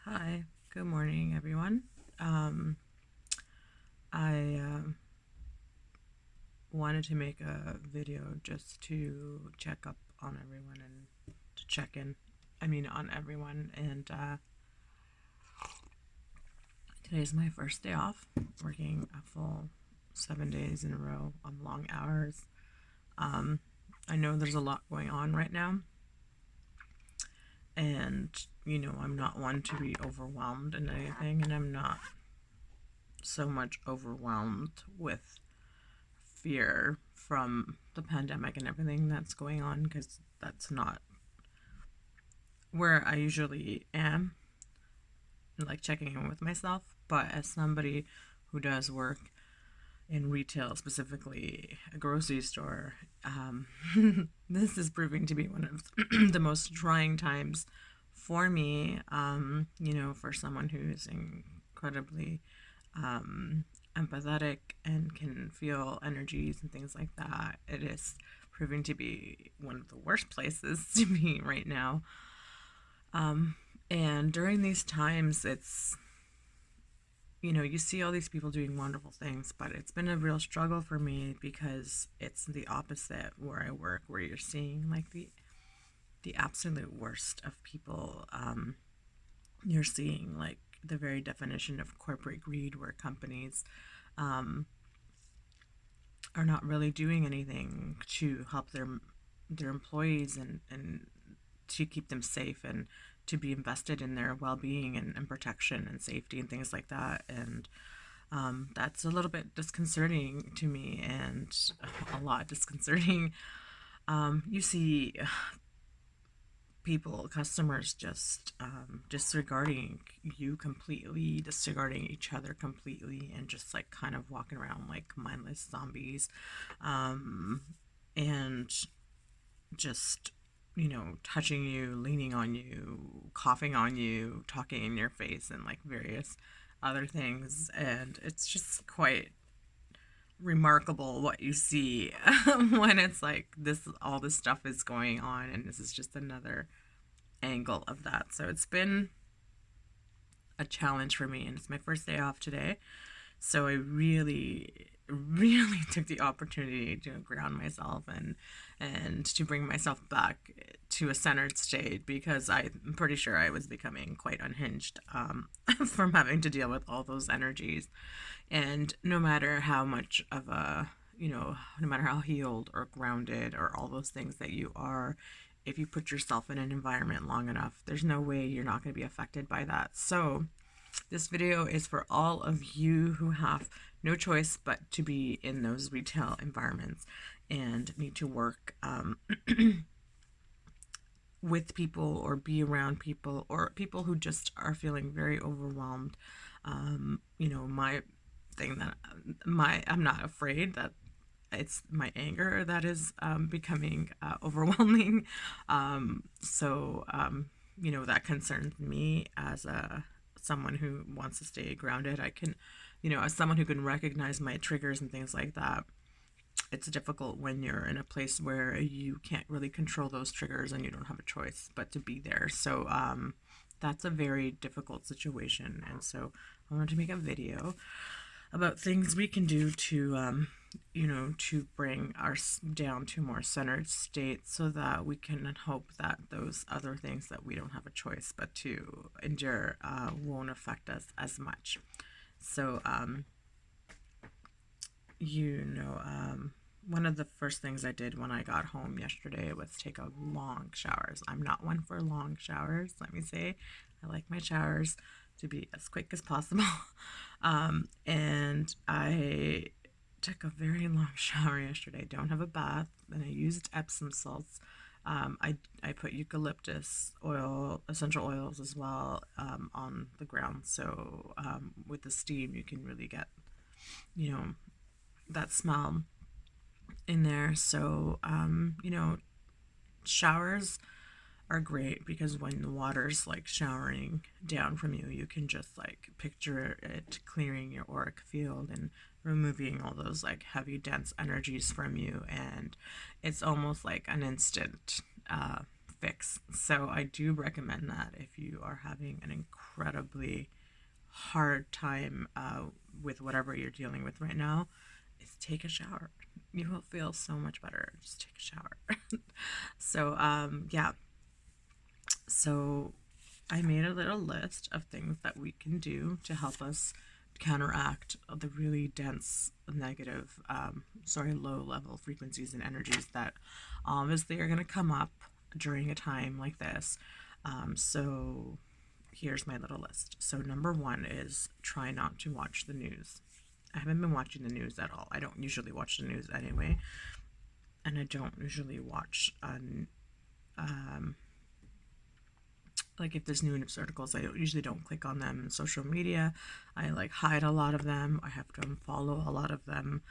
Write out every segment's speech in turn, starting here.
Hi, good morning, everyone. Um, I wanted to make a video just to check up on everyone and to check in, on everyone. And today's my first day off, working a full 7 days in a row on long hours. Um, I know there's a lot going on right now, and I'm not one to be overwhelmed in anything, and I'm not so much overwhelmed with fear from the pandemic and everything that's going on because that's not where I usually am, like checking in with myself. But as somebody who does work in retail, specifically a grocery store, this is proving to be one of the most trying times for me, for someone who's incredibly empathetic and can feel energies and things like that. It is proving to be one of the worst places to be right now. And during these times, you see all these people doing wonderful things, but it's been a real struggle for me because it's the opposite where I work, where you're seeing like the absolute worst of people. You're seeing like the very definition of corporate greed, where companies are not really doing anything to help their employees and to keep them safe and to be invested in their well-being and protection and safety and things like that. And that's a little bit disconcerting to me, and a lot disconcerting. You see people, customers, just disregarding you completely, disregarding each other completely, and just like kind of walking around like mindless zombies, and just touching you, leaning on you, coughing on you, talking in your face, and like various other things. And it's just quite remarkable what you see when it's like this, all this stuff is going on, and this is just another angle of that. So it's been a challenge for me, and it's my first day off today. So I really took the opportunity to ground myself and to bring myself back to a centered state, because I'm pretty sure I was becoming quite unhinged from having to deal with all those energies. And no matter how much of a no matter how healed or grounded or all those things that you are, if you put yourself in an environment long enough, there's no way you're not going to be affected by that. So this video is for all of you who have no choice but to be in those retail environments and need to work with people or be around people, or people who just are feeling very overwhelmed. My thing that I'm not afraid that it's my anger that is becoming overwhelming. That concerns me as a someone who wants to stay grounded. I can, as someone who can recognize my triggers and things like that. It's difficult when you're in a place where you can't really control those triggers and you don't have a choice but to be there. So that's a very difficult situation, and so I wanted to make a video about things we can do to to bring our down to a more centered state, so that we can hope that those other things that we don't have a choice but to endure won't affect us as much. So you know one of the first things I did when I got home yesterday was take a long showers. I'm not one for long showers, let me say. I like my showers to be as quick as possible. And I took a very long shower yesterday. Don't have a bath, and I used Epsom salts. I put eucalyptus oil, essential oils as well, on the ground. So with the steam, you can really get, you know, that smell in there. So, showers are great because when the water's like showering down from you, you can just like picture it clearing your auric field and removing all those like heavy, dense energies from you. And it's almost like an instant fix. So I do recommend that if you are having an incredibly hard time with whatever you're dealing with right now, is take a shower. You will feel so much better. Just take a shower. So yeah, so I made a little list of things that we can do to help us counteract the really dense negative, low level frequencies and energies that obviously are going to come up during a time like this. So here's my little list. So number one is try not to watch the news. I haven't been watching the news at all. I don't usually watch the news anyway, and I don't usually watch like if there's new news articles, I usually don't click on them in social media. I like hide a lot of them. I have to unfollow a lot of them.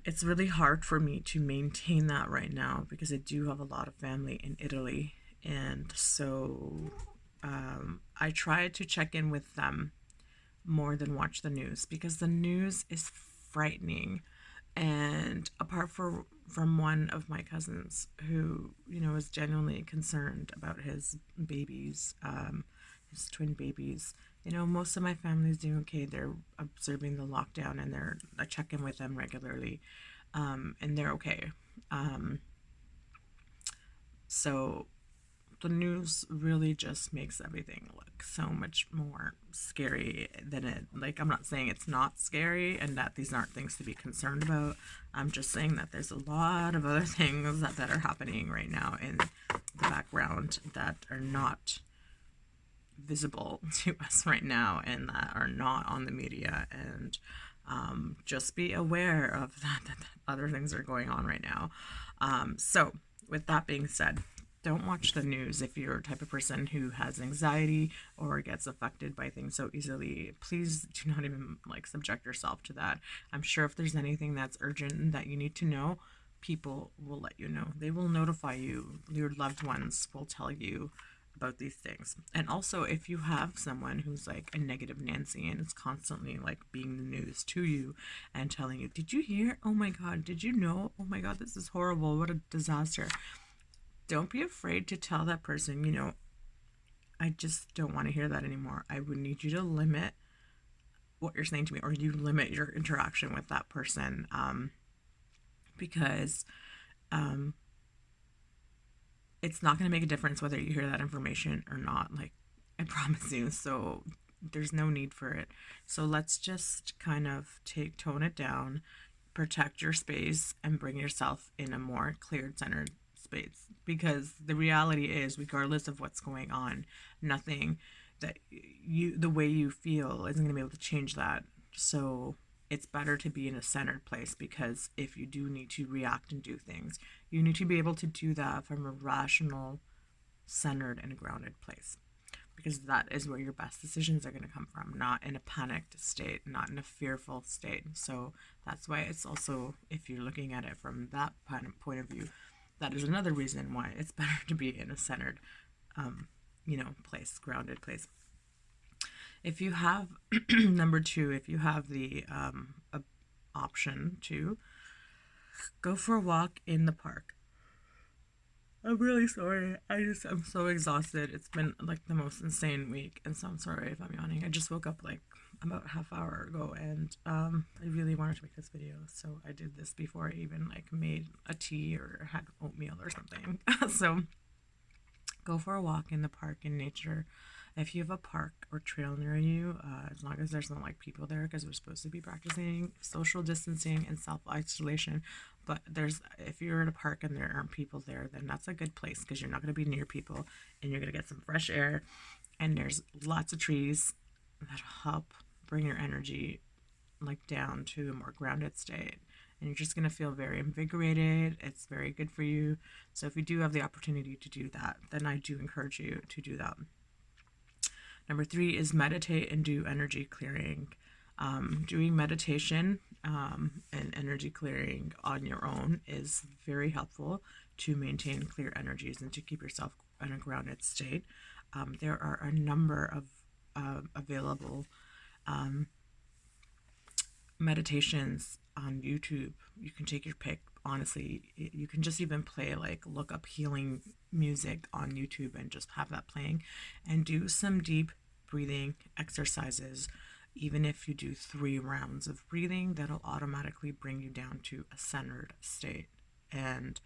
It's really hard for me to maintain that right now because I do have a lot of family in Italy, and so I try to check in with them more than watch the news because the news is frightening. And apart from one of my cousins who, is genuinely concerned about his babies, his twin babies, most of my family is doing okay. They're observing the lockdown, and I check in with them regularly, and they're okay. So the news really just makes everything look so much more scary than it, like, I'm not saying it's not scary and that these aren't things to be concerned about. I'm just saying that there's a lot of other things that are happening right now in the background that are not visible to us right now and that are not on the media. And just be aware of that other things are going on right now. So with that being said, don't watch the news if you're a type of person who has anxiety or gets affected by things so easily. Please do not even subject yourself to that. I'm sure if there's anything that's urgent that you need to know, people will let you know. They will notify you. Your loved ones will tell you about these things. And also, if you have someone who's like a negative Nancy and is constantly being the news to you and telling you, did you hear? Oh my God, did you know? Oh my God, this is horrible. What a disaster. Don't be afraid to tell that person, I just don't want to hear that anymore. I would need you to limit what you're saying to me, or you limit your interaction with that person, because it's not going to make a difference whether you hear that information or not. I promise you. So there's no need for it. So let's just kind of tone it down, protect your space, and bring yourself in a more cleared, centered space. Because the reality is, regardless of what's going on, nothing that the way you feel isn't going to be able to change that. So it's better to be in a centered place, because if you do need to react and do things, you need to be able to do that from a rational, centered, and grounded place, because that is where your best decisions are going to come from, not in a panicked state, not in a fearful state. So that's why it's also, if you're looking at it from that point of view, that is another reason why it's better to be in a centered, place, grounded place. If you have, number two, if you have the option to go for a walk in the park. I'm really sorry. I'm so exhausted. It's been the most insane week, and so I'm sorry if I'm yawning. I just woke up about half hour ago, and I really wanted to make this video, so I did this before I even made a tea or had oatmeal or something. So go for a walk in the park, in nature. If you have a park or trail near you, as long as there's no people there, because we're supposed to be practicing social distancing and self-isolation. But if you're at a park and there aren't people there, then that's a good place, because you're not going to be near people and you're going to get some fresh air. And there's lots of trees that help bring your energy down to a more grounded state. And you're just going to feel very invigorated. It's very good for you. So if you do have the opportunity to do that, then I do encourage you to do that. Number three is meditate and do energy clearing. Doing meditation and energy clearing on your own is very helpful to maintain clear energies and to keep yourself in a grounded state. There are a number of available meditations on YouTube. You can take your pick honestly, you can just even play, like, look up healing music on YouTube and just have that playing and do some deep breathing exercises. Even if you do 3 rounds of breathing, that'll automatically bring you down to a centered state. And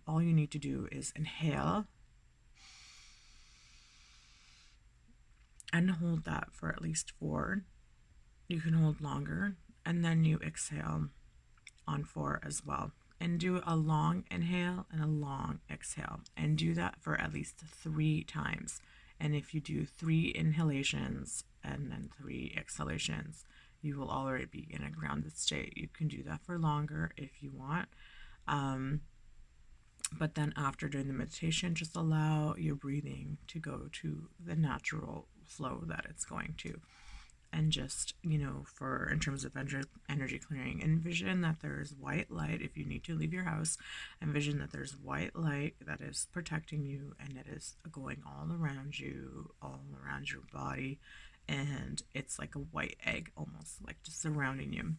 all you need to do is inhale and hold that for at least 4. You can hold longer, and then you exhale on 4 as well. And do a long inhale and a long exhale, and do that for at least 3 times. And if you do 3 inhalations and then 3 exhalations, you will already be in a grounded state. You can do that for longer if you want. But then after doing the meditation, just allow your breathing to go to the natural flow that it's going to. And just, for in terms of energy clearing, envision that there's white light. If you need to leave your house, envision that there's white light that is protecting you, and it is going all around you, all around your body. And it's like a white egg, almost like just surrounding you.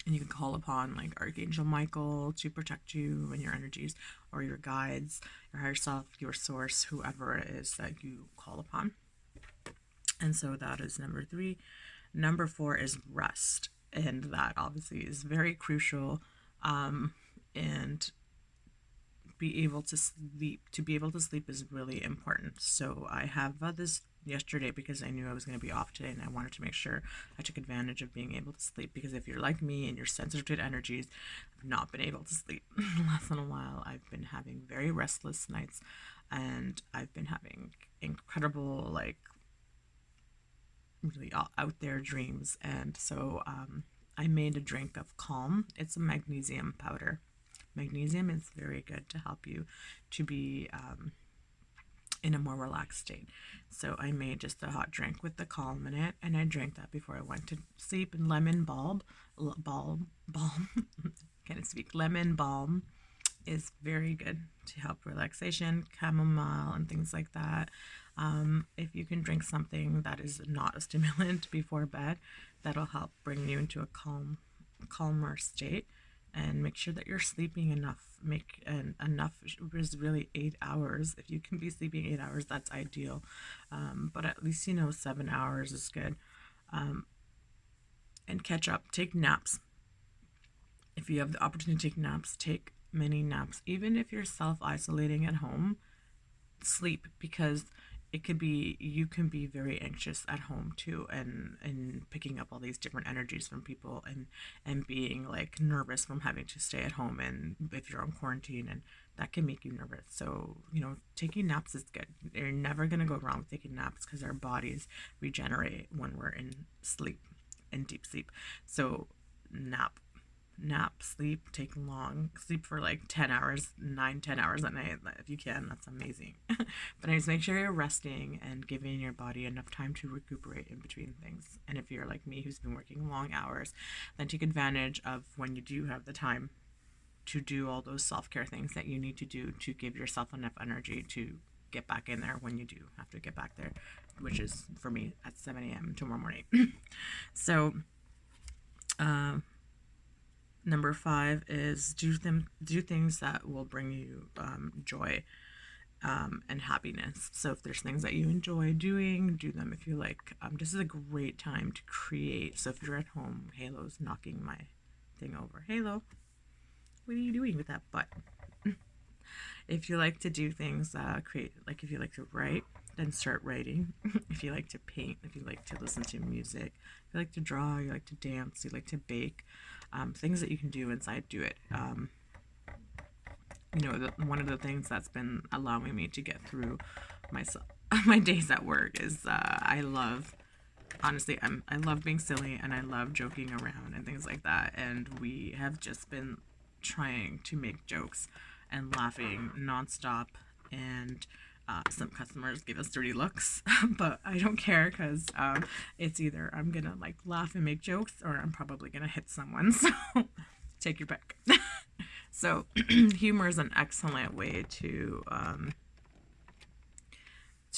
And you can call upon, like, Archangel Michael to protect you and your energies, or your guides, your higher self, your source, whoever it is that you call upon. And so that is number 3. Number 4 is rest. And that obviously is very crucial. And be able to sleep. To be able to sleep is really important. So I have this yesterday because I knew I was going to be off today, and I wanted to make sure I took advantage of being able to sleep, because if you're like me and you're sensitive to energies, I've not been able to sleep the last little while. I've been having very restless nights, and I've been having incredible, like, really out there dreams. And so I made a drink of Calm. It's a magnesium powder. Magnesium is very good to help you to be in a more relaxed state. So I made just a hot drink with the Calm in it, and I drank that before I went to sleep. And lemon balm, can't speak. Lemon balm is very good to help relaxation, chamomile, and things like that. If you can drink something that is not a stimulant before bed, that'll help bring you into a calmer state. And make sure that you're sleeping enough. Enough is really 8 hours. If you can be sleeping 8 hours, that's ideal. But at least 7 hours is good. And catch up. Take naps. If you have the opportunity to take naps, take many naps. Even if you're self-isolating at home, sleep, because you can be very anxious at home too, and picking up all these different energies from people, and being, like, nervous from having to stay at home, and if you're on quarantine, and that can make you nervous. So taking naps is good. You're never going to go wrong with taking naps, because our bodies regenerate when we're in sleep, in deep sleep. So sleep, take long sleep for like 10 hours, 9-10 hours at night if you can. That's amazing. But anyways, make sure you're resting and giving your body enough time to recuperate in between things. And if you're like me, who's been working long hours, then take advantage of when you do have the time to do all those self-care things that you need to do to give yourself enough energy to get back in there when you do have to get back there, which is for me at 7 a.m. tomorrow morning. So number 5 is do things that will bring you joy and happiness. So if there's things that you enjoy doing, do them. If you like, this is a great time to create. So if you're at home, Halo's knocking my thing over. Halo, what are you doing with that butt? If you like to do things, create. Like if you like to write, then start writing. If you like to paint, if you like to listen to music, if you like to draw, you like to dance, you like to bake, things that you can do inside, do it. One of the things that's been allowing me to get through my days at work is I love being silly, and I love joking around and things like that. And we have just been trying to make jokes and laughing nonstop. And some customers give us dirty looks, but I don't care, because it's either I'm gonna like laugh and make jokes, or I'm probably gonna hit someone. So take your pick. So humor is an excellent way to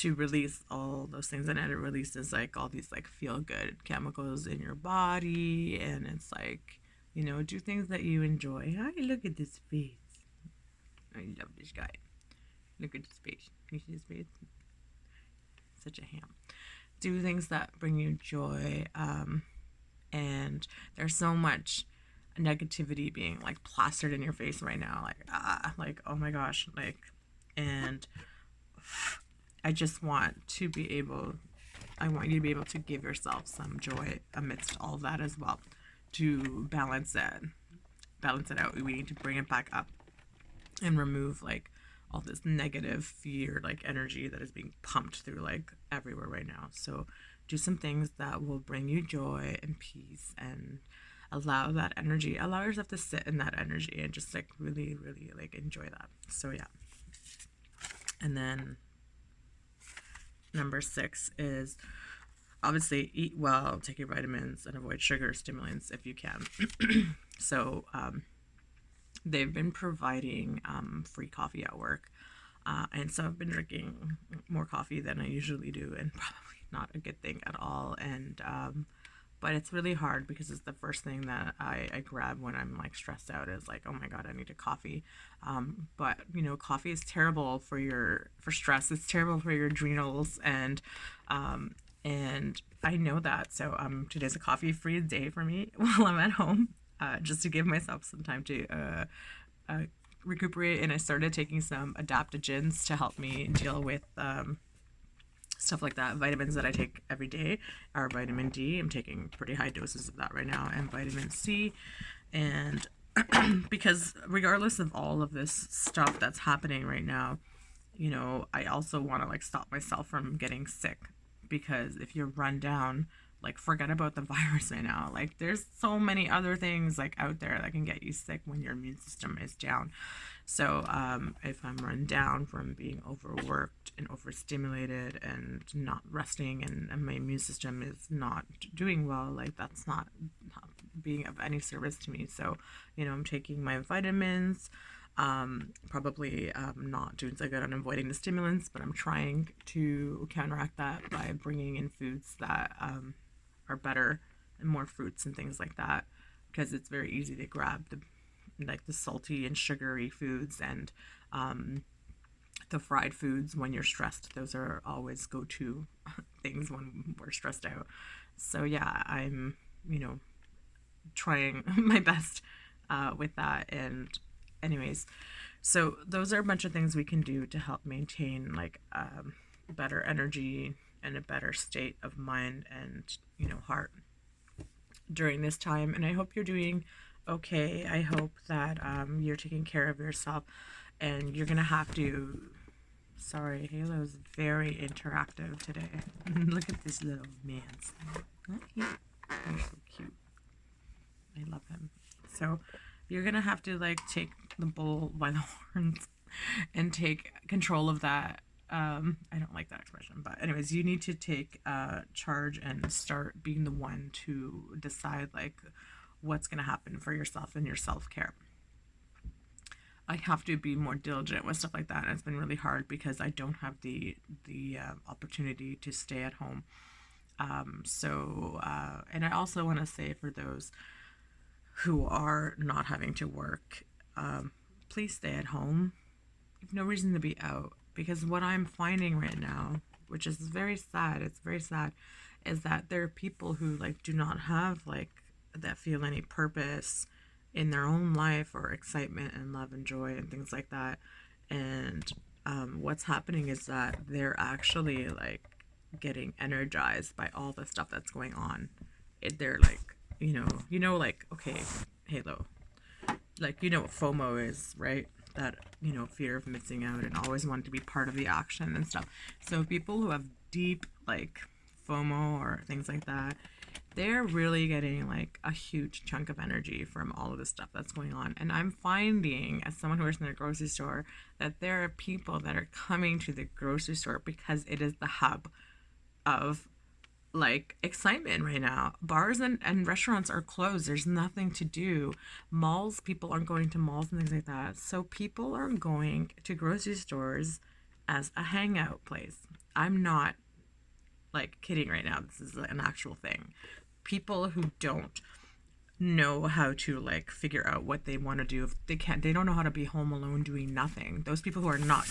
release all those things, and it releases like all these like feel good chemicals in your body, and it's like Do things that you enjoy. Hi, look at this face. I love this guy. Look at his face. You see his face? Such a ham. Do things that bring you joy. And there's so much negativity being like plastered in your face right now. Like oh my gosh, and I just want to be able. I want you to be able to give yourself some joy amidst all of that as well, to balance it out. We need to bring it back up and remove like all this negative fear like energy that is being pumped through like everywhere right now. So do some things that will bring you joy and peace, and allow yourself to sit in that energy and just like really really like enjoy that. So yeah. And then number 6 is obviously eat well, take your vitamins, and avoid sugar stimulants if you can. So they've been providing free coffee at work. And so I've been drinking more coffee than I usually do, and probably not a good thing at all. And but it's really hard because it's the first thing that I grab when I'm like stressed out, is like, oh my god, I need a coffee. But coffee is terrible for stress. It's terrible for your adrenals, and I know that. So today's a coffee free day for me while I'm at home, just to give myself some time to recuperate. And I started taking some adaptogens to help me deal with stuff like that. Vitamins that I take every day are vitamin D. I'm taking pretty high doses of that right now, and vitamin C. And because regardless of all of this stuff that's happening right now, I also want to like stop myself from getting sick, because if you're run down, like forget about the virus right now. Like there's so many other things like out there that can get you sick when your immune system is down. So if I'm run down from being overworked and overstimulated and not resting, and my immune system is not doing well, like that's not being of any service to me. So, I'm taking my vitamins, probably not doing so good on avoiding the stimulants, but I'm trying to counteract that by bringing in foods that are better, and more fruits and things like that, because it's very easy to grab the salty and sugary foods, and the fried foods when you're stressed. Those are always go-to things when we're stressed out. So yeah, I'm trying my best with that. And anyways, so those are a bunch of things we can do to help maintain like better energy and a better state of mind and heart during this time. And I hope you're doing okay. I hope that you're taking care of yourself, and you're gonna have to. Sorry, Halo's very interactive today. Look at this little man. He's so cute. I love him. So you're gonna have to like take the bull by the horns and take control of that. I don't like that expression, but anyways, you need to take charge and start being the one to decide like what's gonna happen for yourself and your self-care. I have to be more diligent with stuff like that, and it's been really hard because I don't have the opportunity to stay at home. And I also want to say, for those who are not having to work, please stay at home. You have no reason to be out, because what I'm finding right now, which is very sad, it's very sad, is that there are people who like do not have like that feel any purpose in their own life, or excitement and love and joy and things like that. And what's happening is that they're actually like getting energized by all the stuff that's going on. They're like, like, okay, Halo, like, what FOMO is, right? That, fear of missing out and always wanting to be part of the action and stuff. So people who have deep like FOMO or things like that, they're really getting like a huge chunk of energy from all of the stuff that's going on. And I'm finding, as someone who works in a grocery store, that there are people that are coming to the grocery store because it is the hub of like excitement right now. Bars and restaurants are closed. There's nothing to do. Malls, people aren't going to malls and things like that. So people are going to grocery stores as a hangout place. I'm not like kidding right now. This is an actual thing. People who don't know how to like figure out what they want to do. If they can't, they don't know how to be home alone doing nothing. Those people who are not.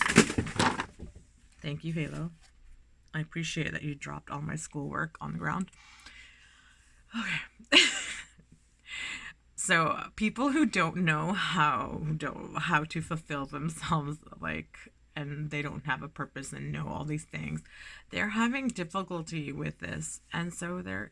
Thank you, Halo. I appreciate that you dropped all my schoolwork on the ground. Okay. So people who don't know how to fulfill themselves, like, and they don't have a purpose and know all these things, they're having difficulty with this, and so they're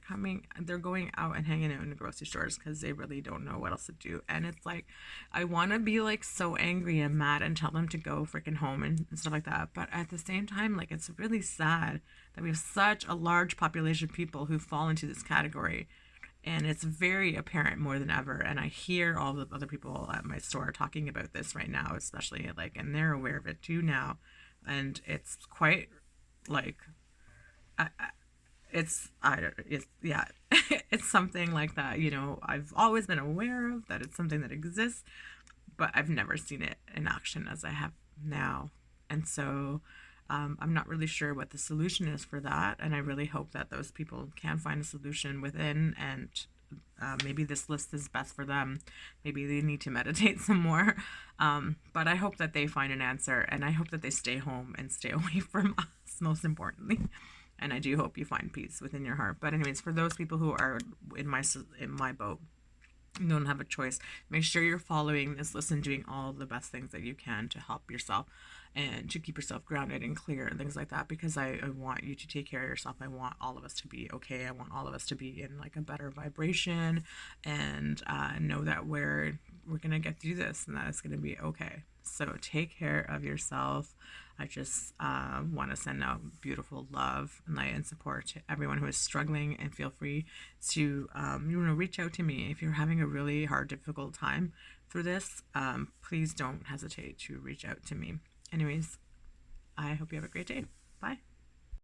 going out and hanging out in the grocery stores because they really don't know what else to do. And it's like, I want to be like so angry and mad and tell them to go freaking home and stuff like that, but at the same time, like, it's really sad that we have such a large population of people who fall into this category, and it's very apparent more than ever. And I hear all the other people at my store talking about this right now, especially, like, and they're aware of it too now. And it's quite like, it's yeah, it's something like that, I've always been aware of that, it's something that exists, but I've never seen it in action as I have now. And so I'm not really sure what the solution is for that. And I really hope that those people can find a solution within, and maybe this list is best for them. Maybe they need to meditate some more. But I hope that they find an answer, and I hope that they stay home and stay away from us, most importantly. And I do hope you find peace within your heart. But anyways, for those people who are in my boat, you don't have a choice. Make sure you're following this list and doing all the best things that you can to help yourself and to keep yourself grounded and clear and things like that, because I want you to take care of yourself. I want all of us to be okay. I want all of us to be in like a better vibration, and know that we're gonna get through this and that it's gonna be okay. So take care of yourself. I just want to send out beautiful love and light and support to everyone who is struggling, and feel free to reach out to me if you're having a really hard, difficult time through this. Please don't hesitate to reach out to me. Anyways, I hope you have a great day. Bye.